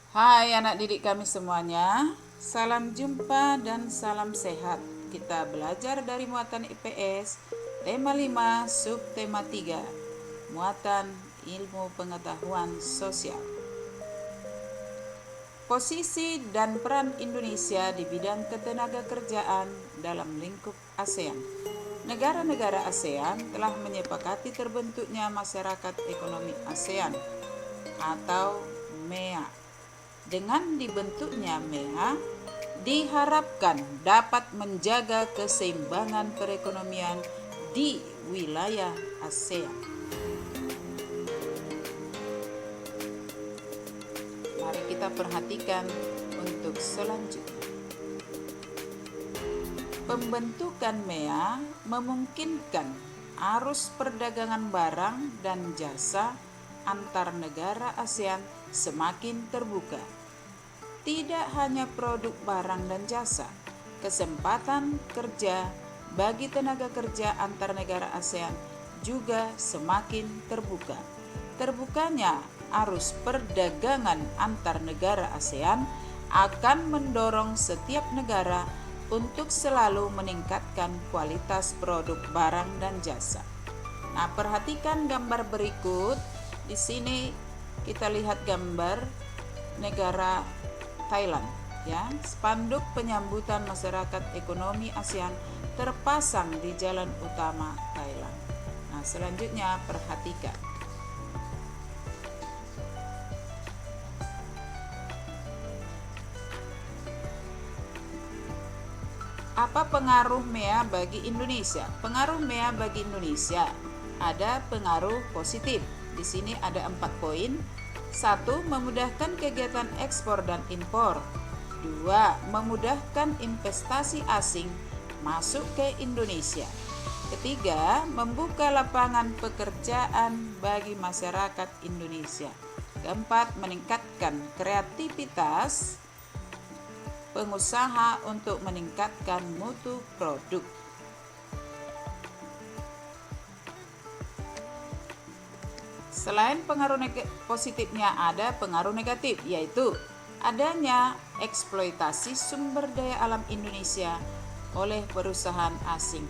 Hai anak didik kami semuanya, salam jumpa dan salam sehat. Kita belajar dari muatan IPS, tema 5, subtema 3, muatan ilmu pengetahuan sosial. Posisi dan peran Indonesia di bidang ketenaga kerjaan dalam lingkup ASEAN. Negara-negara ASEAN telah menyepakati terbentuknya Masyarakat Ekonomi ASEAN atau MEA. Dengan dibentuknya MEA, diharapkan dapat menjaga keseimbangan perekonomian di wilayah ASEAN. Mari kita perhatikan untuk selanjutnya. Pembentukan MEA memungkinkan arus perdagangan barang dan jasa antar negara ASEAN semakin terbuka. Tidak hanya produk barang dan jasa, kesempatan kerja bagi tenaga kerja antar negara ASEAN juga semakin terbuka. Terbukanya arus perdagangan antar negara ASEAN akan mendorong setiap negara untuk selalu meningkatkan kualitas produk barang dan jasa. Nah, perhatikan gambar berikut. Di sini kita lihat gambar negara Thailand, ya. Spanduk penyambutan masyarakat ekonomi ASEAN terpasang di jalan utama Thailand. Nah, selanjutnya perhatikan. Apa pengaruh MEA bagi Indonesia? Pengaruh MEA bagi Indonesia ada pengaruh positif. Di sini ada 4 poin. 1. Memudahkan kegiatan ekspor dan impor. 2. Memudahkan investasi asing masuk ke Indonesia. 3. Membuka lapangan pekerjaan bagi masyarakat Indonesia. 4. Meningkatkan kreativitas pengusaha untuk meningkatkan mutu produk. Selain pengaruh positifnya, ada pengaruh negatif, yaitu adanya eksploitasi sumber daya alam Indonesia oleh perusahaan asing.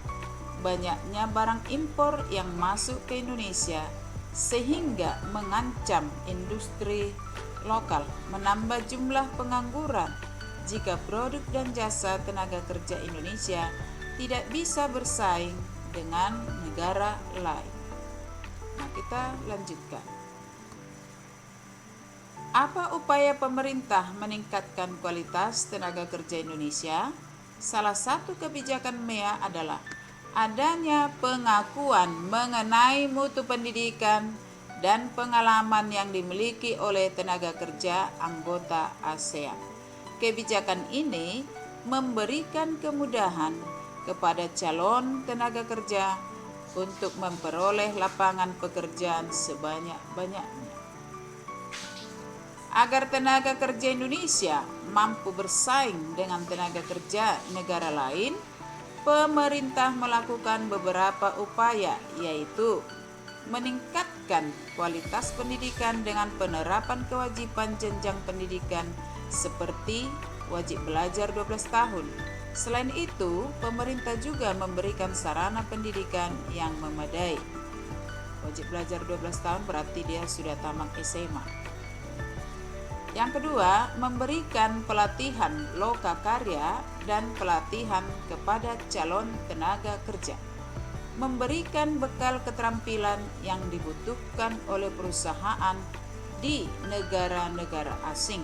Banyaknya barang impor yang masuk ke Indonesia sehingga mengancam industri lokal, menambah jumlah pengangguran jika produk dan jasa tenaga kerja Indonesia tidak bisa bersaing dengan negara lain. Nah, kita lanjutkan. Apa upaya pemerintah meningkatkan kualitas tenaga kerja Indonesia? Salah satu kebijakan MEA adalah adanya pengakuan mengenai mutu pendidikan dan pengalaman yang dimiliki oleh tenaga kerja anggota ASEAN. Kebijakan ini memberikan kemudahan kepada calon tenaga kerja untuk memperoleh lapangan pekerjaan sebanyak-banyaknya. Agar tenaga kerja Indonesia mampu bersaing dengan tenaga kerja negara lain, pemerintah melakukan beberapa upaya, yaitu meningkatkan kualitas pendidikan dengan penerapan kewajiban jenjang pendidikan seperti wajib belajar 12 tahun. Selain itu, pemerintah juga memberikan sarana pendidikan yang memadai. Wajib belajar 12 tahun berarti dia sudah tamat SMA. Yang kedua, memberikan pelatihan lokakarya dan pelatihan kepada calon tenaga kerja. Memberikan bekal keterampilan yang dibutuhkan oleh perusahaan di negara-negara asing.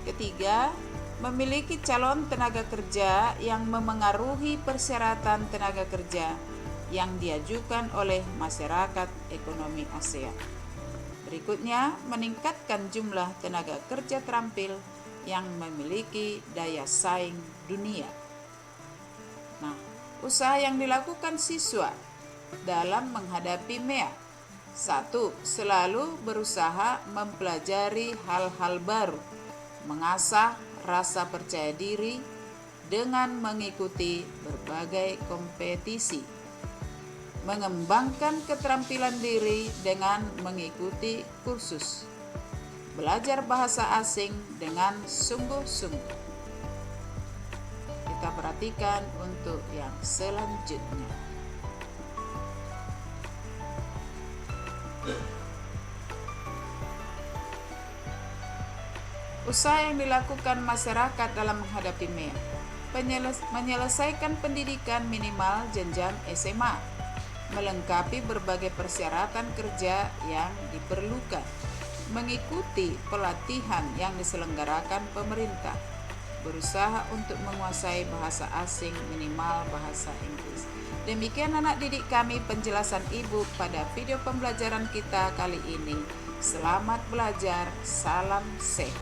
Ketiga, memiliki calon tenaga kerja yang memengaruhi persyaratan tenaga kerja yang diajukan oleh masyarakat ekonomi ASEAN. Berikutnya, meningkatkan jumlah tenaga kerja terampil yang memiliki daya saing dunia. Nah, usaha yang dilakukan siswa dalam menghadapi MEA. 1. Selalu berusaha mempelajari hal-hal baru, mengasah rasa percaya diri dengan mengikuti berbagai kompetisi, mengembangkan keterampilan diri dengan mengikuti kursus, belajar bahasa asing dengan sungguh-sungguh. Kita perhatikan untuk yang selanjutnya. Usaha yang dilakukan masyarakat dalam menghadapi MEA: menyelesaikan pendidikan minimal jenjang SMA, melengkapi berbagai persyaratan kerja yang diperlukan, mengikuti pelatihan yang diselenggarakan pemerintah, berusaha untuk menguasai bahasa asing minimal bahasa Inggris. Demikian anak didik kami penjelasan ibu pada video pembelajaran kita kali ini. Selamat belajar, salam sehat.